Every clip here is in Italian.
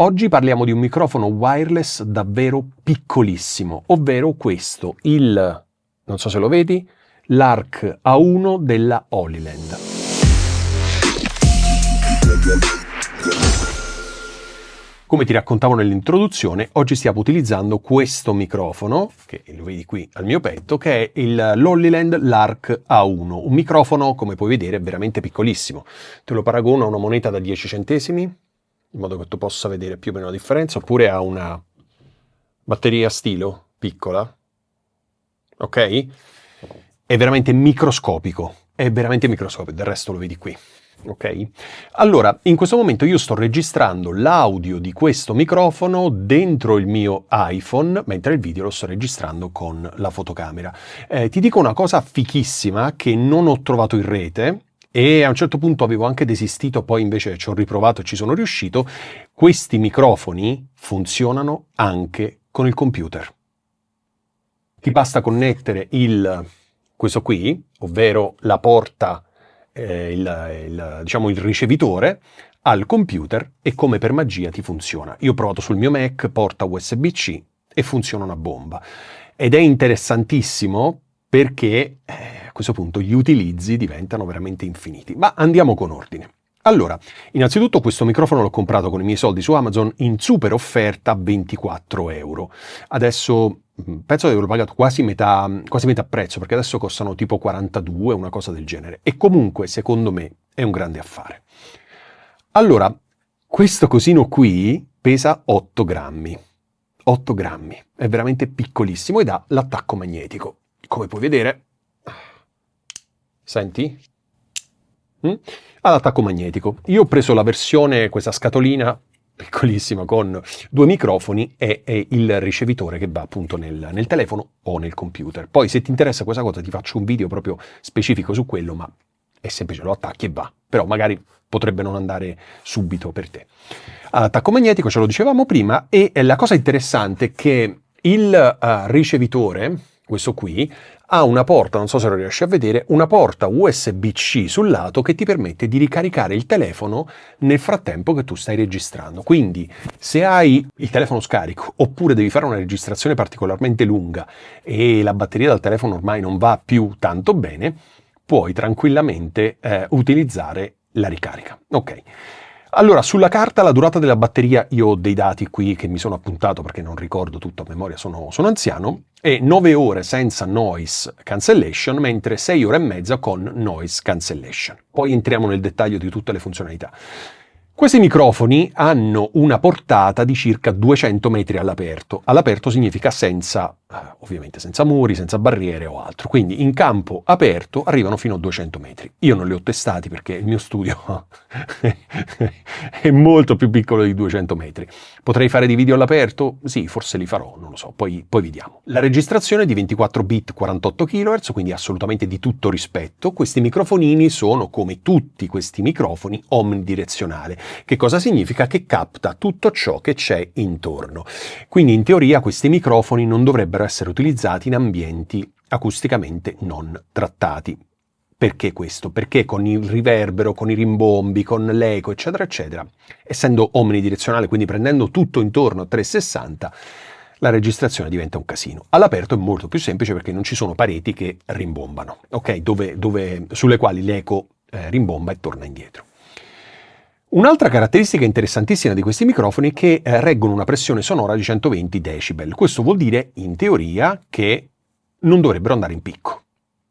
Oggi parliamo di un microfono wireless davvero piccolissimo, ovvero questo, non so se lo vedi, l'ARC A1 della Holyland. Come ti raccontavo nell'introduzione, oggi stiamo utilizzando questo microfono, che lo vedi qui al mio petto, che è l'Holyland l'ARC A1, un microfono, come puoi vedere, veramente piccolissimo. Te lo paragono a una moneta da 10 centesimi, in modo che tu possa vedere più o meno la differenza, oppure a una batteria stilo piccola, ok? È veramente microscopico, del resto lo vedi qui. Ok? Allora, in questo momento io sto registrando l'audio di questo microfono dentro il mio iPhone, mentre il video lo sto registrando con la fotocamera. Ti dico una cosa fichissima che non ho trovato in rete e a un certo punto avevo anche desistito, poi invece ci ho riprovato e ci sono riuscito. Questi microfoni funzionano anche con il computer. Ti basta connettere questo qui, ovvero la porta, diciamo il ricevitore al computer e come per magia ti funziona. Io ho provato sul mio Mac, porta USB-C e funziona una bomba. Ed è interessantissimo perché a questo punto gli utilizzi diventano veramente infiniti. Ma andiamo con ordine. Allora, innanzitutto questo microfono l'ho comprato con i miei soldi su Amazon in super offerta, 24 euro. Adesso penso di averlo pagato quasi metà prezzo, perché adesso costano tipo 42, una cosa del genere. E comunque, secondo me, è un grande affare. Allora, questo cosino qui pesa 8 grammi. 8 grammi. È veramente piccolissimo ed ha l'attacco magnetico. Come puoi vedere, senti? Ha l'attacco magnetico. Io ho preso la versione, questa scatolina piccolissima con 2 microfoni e il ricevitore che va appunto nel telefono o nel computer. Poi se ti interessa questa cosa ti faccio un video proprio specifico su quello, ma è semplice, lo attacchi e va. Però magari potrebbe non andare subito per te. L'attacco magnetico, ce lo dicevamo prima, e la cosa interessante è che il ricevitore, questo qui, ha una porta, non so se lo riesci a vedere, una porta USB-C sul lato che ti permette di ricaricare il telefono nel frattempo che tu stai registrando. Quindi se hai il telefono scarico oppure devi fare una registrazione particolarmente lunga e la batteria del telefono ormai non va più tanto bene, puoi tranquillamente utilizzare la ricarica. Ok. Allora, sulla carta la durata della batteria, io ho dei dati qui che mi sono appuntato perché non ricordo tutto a memoria, sono anziano, è 9 ore senza noise cancellation, mentre 6 ore e mezza con noise cancellation. Poi entriamo nel dettaglio di tutte le funzionalità. Questi microfoni hanno una portata di circa 200 metri all'aperto. All'aperto significa ovviamente senza muri, senza barriere o altro. Quindi in campo aperto arrivano fino a 200 metri. Io non li ho testati perché il mio studio è molto più piccolo di 200 metri. Potrei fare dei video all'aperto? Sì, forse li farò, non lo so, poi vediamo. La registrazione è di 24 bit 48 kHz, quindi assolutamente di tutto rispetto. Questi microfonini sono, come tutti questi microfoni, omnidirezionali. Che cosa significa? Che capta tutto ciò che c'è intorno. Quindi in teoria questi microfoni non dovrebbero essere utilizzati in ambienti acusticamente non trattati. Perché questo? Perché con il riverbero, con i rimbombi, con l'eco, eccetera, eccetera, essendo omnidirezionale, quindi prendendo tutto intorno a 360, la registrazione diventa un casino. All'aperto è molto più semplice perché non ci sono pareti che rimbombano, ok? Sulle quali l'eco rimbomba e torna indietro. Un'altra caratteristica interessantissima di questi microfoni è che reggono una pressione sonora di 120 decibel. Questo vuol dire, in teoria, che non dovrebbero andare in picco.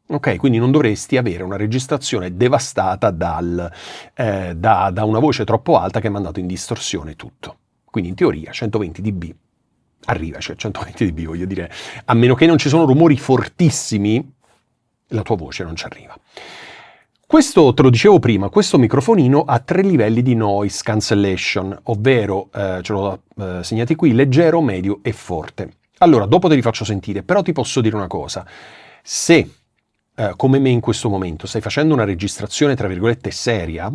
Ok, quindi non dovresti avere una registrazione devastata da una voce troppo alta che ha mandato in distorsione tutto. Quindi in teoria 120 dB arriva, cioè 120 dB voglio dire, a meno che non ci sono rumori fortissimi, la tua voce non ci arriva. Questo, te lo dicevo prima, questo microfonino ha 3 livelli di noise cancellation, ovvero, ce l'ho segnati qui, leggero, medio e forte. Allora, dopo te li faccio sentire, però ti posso dire una cosa. Se, come me in questo momento, stai facendo una registrazione, tra virgolette, seria,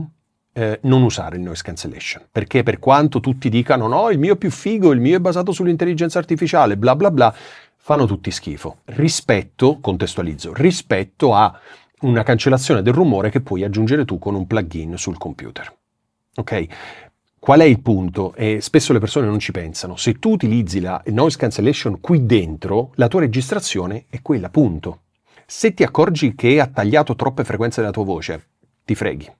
non usare il noise cancellation. Perché per quanto tutti dicano, no, il mio è più figo, il mio è basato sull'intelligenza artificiale, bla bla bla, fanno tutti schifo. Contestualizzo, rispetto a una cancellazione del rumore che puoi aggiungere tu con un plugin sul computer. Ok? Qual è il punto? E spesso le persone non ci pensano. Se tu utilizzi la noise cancellation qui dentro, la tua registrazione è quella, punto. Se ti accorgi che ha tagliato troppe frequenze della tua voce, ti freghi.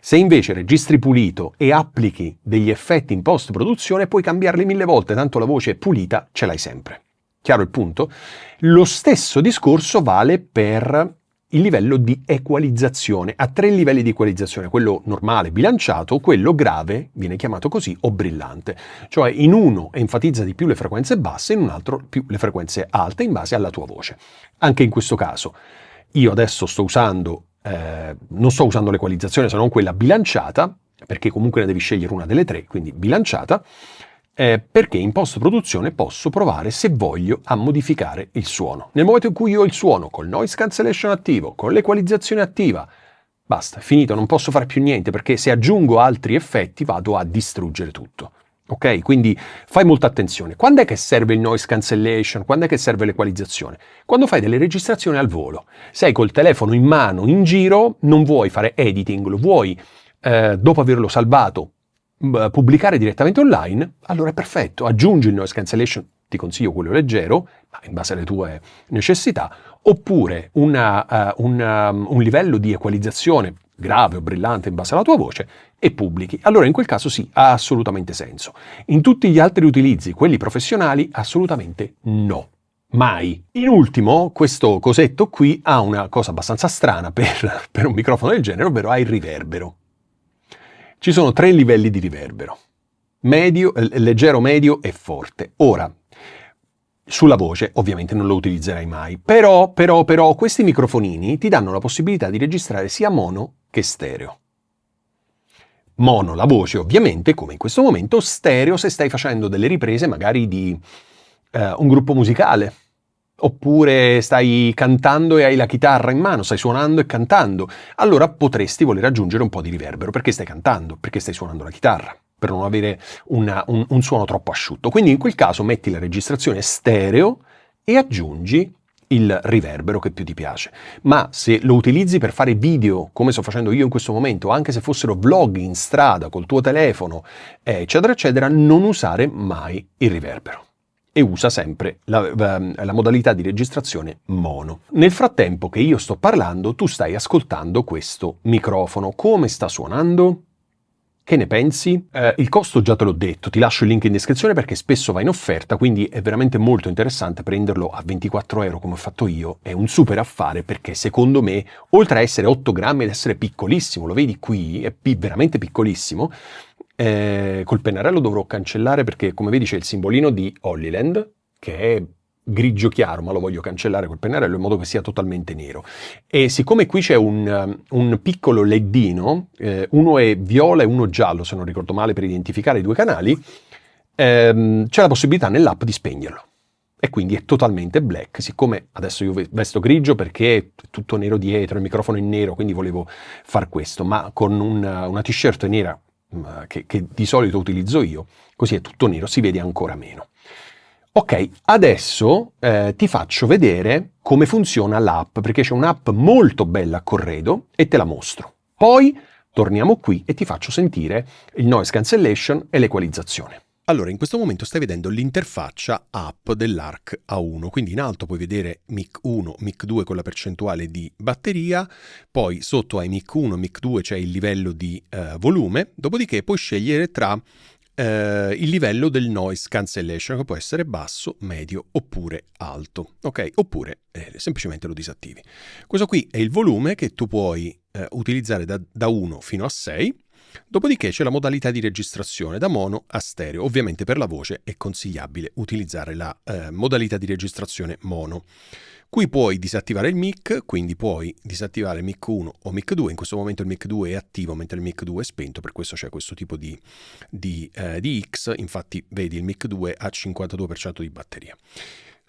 Se invece registri pulito e applichi degli effetti in post-produzione, puoi cambiarli 1000 volte, tanto la voce pulita ce l'hai sempre. Chiaro il punto? Lo stesso discorso vale per il livello di equalizzazione. Ha 3 livelli di equalizzazione: quello normale, bilanciato, quello grave, viene chiamato così, o brillante. Cioè in uno enfatizza di più le frequenze basse, in un altro più le frequenze alte in base alla tua voce. Anche in questo caso io adesso non sto usando l'equalizzazione se non quella bilanciata, perché comunque ne devi scegliere una delle 3, quindi bilanciata, perché in post-produzione posso provare, se voglio, a modificare il suono. Nel momento in cui io ho il suono col noise cancellation attivo, con l'equalizzazione attiva, basta, è finito, non posso fare più niente, perché se aggiungo altri effetti vado a distruggere tutto. Ok? Quindi fai molta attenzione. Quando è che serve il noise cancellation? Quando è che serve l'equalizzazione? Quando fai delle registrazioni al volo. Sei col telefono in mano, in giro, non vuoi fare editing, lo vuoi, dopo averlo salvato, pubblicare direttamente online, allora è perfetto. Aggiungi il noise cancellation, ti consiglio quello leggero, ma in base alle tue necessità, oppure un livello di equalizzazione grave o brillante in base alla tua voce, e pubblichi. Allora in quel caso sì, ha assolutamente senso. In tutti gli altri utilizzi, quelli professionali, assolutamente no. Mai. In ultimo, questo cosetto qui ha una cosa abbastanza strana per un microfono del genere, ovvero ha il riverbero. Ci sono 3 livelli di riverbero: medio, leggero, medio e forte. Ora, sulla voce ovviamente non lo utilizzerai mai, però questi microfonini ti danno la possibilità di registrare sia mono che stereo. Mono la voce ovviamente, come in questo momento; stereo se stai facendo delle riprese magari di un gruppo musicale, oppure stai cantando e hai la chitarra in mano, stai suonando e cantando, allora potresti voler aggiungere un po' di riverbero, perché stai cantando, perché stai suonando la chitarra, per non avere un suono troppo asciutto. Quindi in quel caso metti la registrazione stereo e aggiungi il riverbero che più ti piace. Ma se lo utilizzi per fare video, come sto facendo io in questo momento, anche se fossero vlog in strada col tuo telefono, eccetera, eccetera, non usare mai il riverbero. E usa sempre la modalità di registrazione mono. Nel frattempo che io sto parlando, tu stai ascoltando questo microfono. Come sta suonando? Che ne pensi? Il costo già te l'ho detto, ti lascio il link in descrizione perché spesso va in offerta, quindi è veramente molto interessante prenderlo a 24 euro come ho fatto io. È un super affare perché secondo me, oltre a essere 8 grammi ed essere piccolissimo, lo vedi qui, è veramente piccolissimo. Col pennarello dovrò cancellare perché, come vedi, c'è il simbolino di Hollyland che è grigio chiaro, ma lo voglio cancellare col pennarello in modo che sia totalmente nero. E siccome qui c'è un piccolo ledino, uno è viola e uno giallo, se non ricordo male, per identificare i 2 canali, c'è la possibilità nell'app di spegnerlo. E quindi è totalmente black. Siccome adesso io vesto grigio perché è tutto nero dietro, il microfono è nero, quindi volevo far questo, ma con una t-shirt nera che di solito utilizzo io, così è tutto nero, si vede ancora meno. Ok, adesso ti faccio vedere come funziona l'app, perché c'è un'app molto bella a corredo e te la mostro. Poi torniamo qui e ti faccio sentire il noise cancellation e l'equalizzazione. Allora, in questo momento stai vedendo l'interfaccia app dell'Arc A1, quindi in alto puoi vedere mic 1, mic 2 con la percentuale di batteria, poi sotto hai mic 1, mic 2 c'è il livello di volume, dopodiché puoi scegliere tra il livello del noise cancellation, che può essere basso, medio oppure alto, ok? Oppure semplicemente lo disattivi. Questo qui è il volume che tu puoi utilizzare da 1 fino a 6. Dopodiché c'è la modalità di registrazione da mono a stereo. Ovviamente per la voce è consigliabile utilizzare la modalità di registrazione mono. Qui puoi disattivare il mic, quindi puoi disattivare mic 1 o mic 2. In questo momento il mic 2 è attivo mentre il mic 2 è spento, per questo c'è questo tipo di X. Infatti vedi il mic 2 ha 52% di batteria.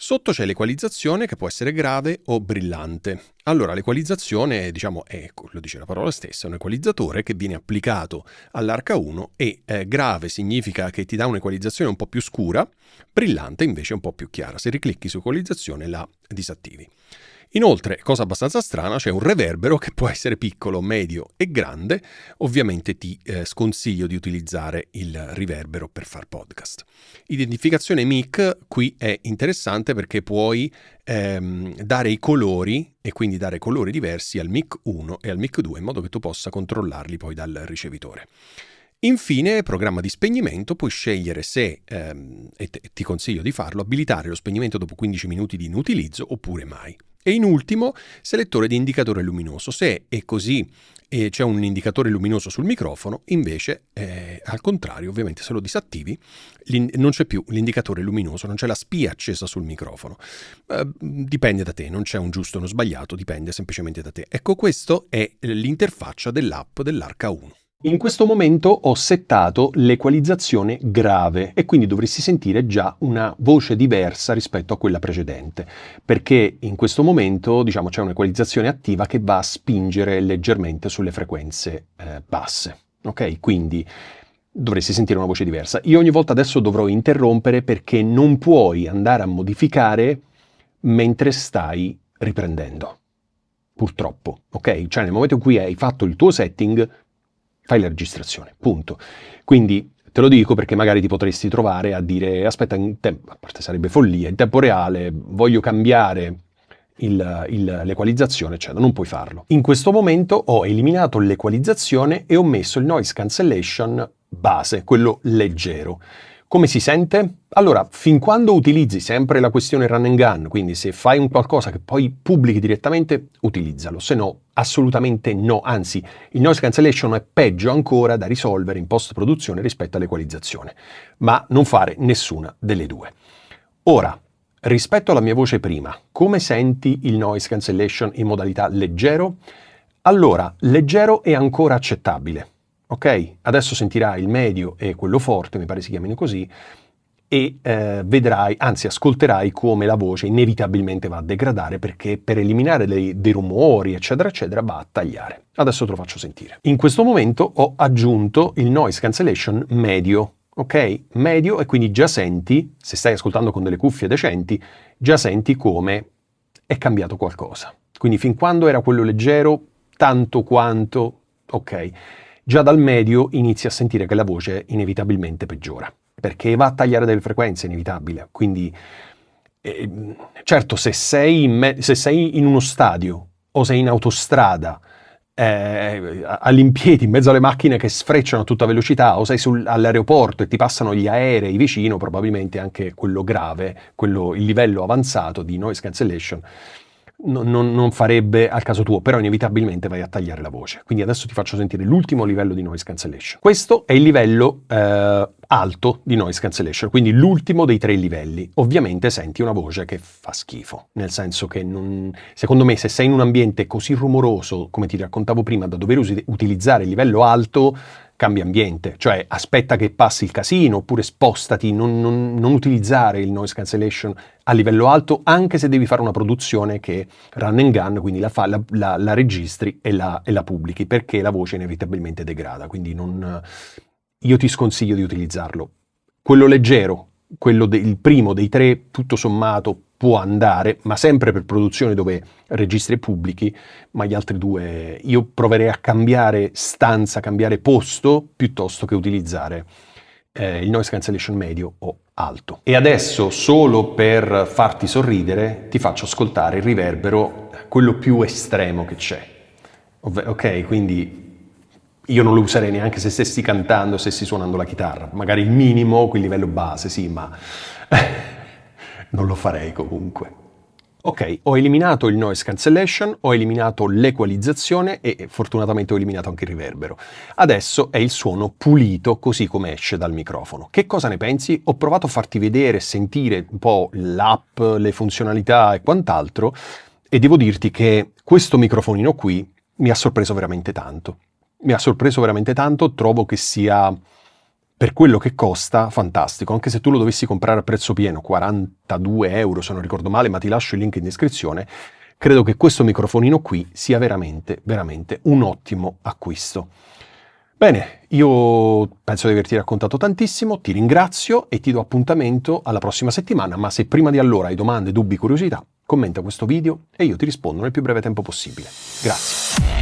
Sotto c'è l'equalizzazione che può essere grave o brillante. Allora l'equalizzazione, diciamo, lo dice la parola stessa, è un equalizzatore che viene applicato all'Arc A1 e grave significa che ti dà un'equalizzazione un po' più scura, brillante invece un po' più chiara. Se riclicchi su equalizzazione la disattivi. Inoltre, cosa abbastanza strana, c'è un reverbero che può essere piccolo, medio e grande. Ovviamente ti sconsiglio di utilizzare il riverbero per far podcast. Identificazione mic qui è interessante perché puoi dare i colori e quindi dare colori diversi al mic 1 e al mic 2 in modo che tu possa controllarli poi dal ricevitore. Infine, programma di spegnimento, puoi scegliere se, e ti consiglio di farlo, abilitare lo spegnimento dopo 15 minuti di inutilizzo oppure mai. E in ultimo, selettore di indicatore luminoso. Se è così e c'è un indicatore luminoso sul microfono, invece, al contrario, ovviamente se lo disattivi, non c'è più l'indicatore luminoso, non c'è la spia accesa sul microfono. Dipende da te, non c'è un giusto o uno sbagliato, dipende semplicemente da te. Ecco, questo è l'interfaccia dell'app dell'Arca 1. In questo momento ho settato l'equalizzazione grave e quindi dovresti sentire già una voce diversa rispetto a quella precedente, perché in questo momento, diciamo, c'è un'equalizzazione attiva che va a spingere leggermente sulle frequenze basse. Ok? Quindi dovresti sentire una voce diversa. Io ogni volta adesso dovrò interrompere perché non puoi andare a modificare mentre stai riprendendo. Purtroppo, ok? Cioè nel momento in cui hai fatto il tuo setting, fai la registrazione, punto. Quindi te lo dico perché magari ti potresti trovare a dire aspetta, a parte sarebbe follia, in tempo reale voglio cambiare l'equalizzazione, eccetera, non puoi farlo. In questo momento ho eliminato l'equalizzazione e ho messo il noise cancellation base, quello leggero. Come si sente? Allora, fin quando utilizzi sempre la questione run and gun, quindi se fai un qualcosa che poi pubblichi direttamente, utilizzalo, se no assolutamente no, anzi il noise cancellation è peggio ancora da risolvere in post-produzione rispetto all'equalizzazione, ma non fare nessuna delle due. Ora, rispetto alla mia voce prima, come senti il noise cancellation in modalità leggero? Allora, leggero è ancora accettabile. Ok? Adesso sentirai il medio e quello forte, mi pare si chiamino così, e vedrai, anzi ascolterai come la voce inevitabilmente va a degradare perché per eliminare dei rumori, eccetera, eccetera, va a tagliare. Adesso te lo faccio sentire. In questo momento ho aggiunto il noise cancellation medio, ok? Medio, e quindi già senti, se stai ascoltando con delle cuffie decenti, già senti come è cambiato qualcosa. Quindi fin quando era quello leggero, tanto quanto, ok. Già dal medio inizi a sentire che la voce inevitabilmente peggiora, perché va a tagliare delle frequenze, inevitabile. Quindi, certo, se sei in uno stadio o sei in autostrada, all'impiedi, in mezzo alle macchine che sfrecciano a tutta velocità, o sei all'aeroporto e ti passano gli aerei vicino, probabilmente anche quello grave, il livello avanzato di noise cancellation, non farebbe al caso tuo, però inevitabilmente vai a tagliare la voce. Quindi adesso ti faccio sentire l'ultimo livello di noise cancellation. Questo è il livello alto di noise cancellation, quindi l'ultimo dei 3 livelli. Ovviamente senti una voce che fa schifo, nel senso che secondo me se sei in un ambiente così rumoroso, come ti raccontavo prima, da dover utilizzare il livello alto, cambia ambiente, cioè aspetta che passi il casino oppure spostati, non utilizzare il noise cancellation a livello alto, anche se devi fare una produzione che run and gun, quindi la registri e la pubblichi, perché la voce inevitabilmente degrada, quindi io ti sconsiglio di utilizzarlo. Quello leggero, il primo dei 3, tutto sommato può andare, ma sempre per produzioni dove registri e pubblichi, ma gli altri 2 io proverei a cambiare stanza, cambiare posto, piuttosto che utilizzare il noise cancellation medio o alto. E adesso, solo per farti sorridere, ti faccio ascoltare il riverbero, quello più estremo che c'è. Ok, quindi io non lo userei neanche se stessi cantando, stessi suonando la chitarra. Magari il minimo, quel livello base, sì, ma non lo farei comunque. Ok, ho eliminato il noise cancellation, ho eliminato l'equalizzazione e fortunatamente ho eliminato anche il riverbero. Adesso è il suono pulito così come esce dal microfono. Che cosa ne pensi? Ho provato a farti vedere e sentire un po' l'app, le funzionalità e quant'altro e devo dirti che questo microfonino qui mi ha sorpreso veramente tanto. Mi ha sorpreso veramente tanto, trovo che sia, per quello che costa, fantastico, anche se tu lo dovessi comprare a prezzo pieno, 42 euro se non ricordo male, ma ti lascio il link in descrizione, credo che questo microfonino qui sia veramente, veramente un ottimo acquisto. Bene, io penso di averti raccontato tantissimo, ti ringrazio e ti do appuntamento alla prossima settimana, ma se prima di allora hai domande, dubbi, curiosità, commenta questo video e io ti rispondo nel più breve tempo possibile. Grazie.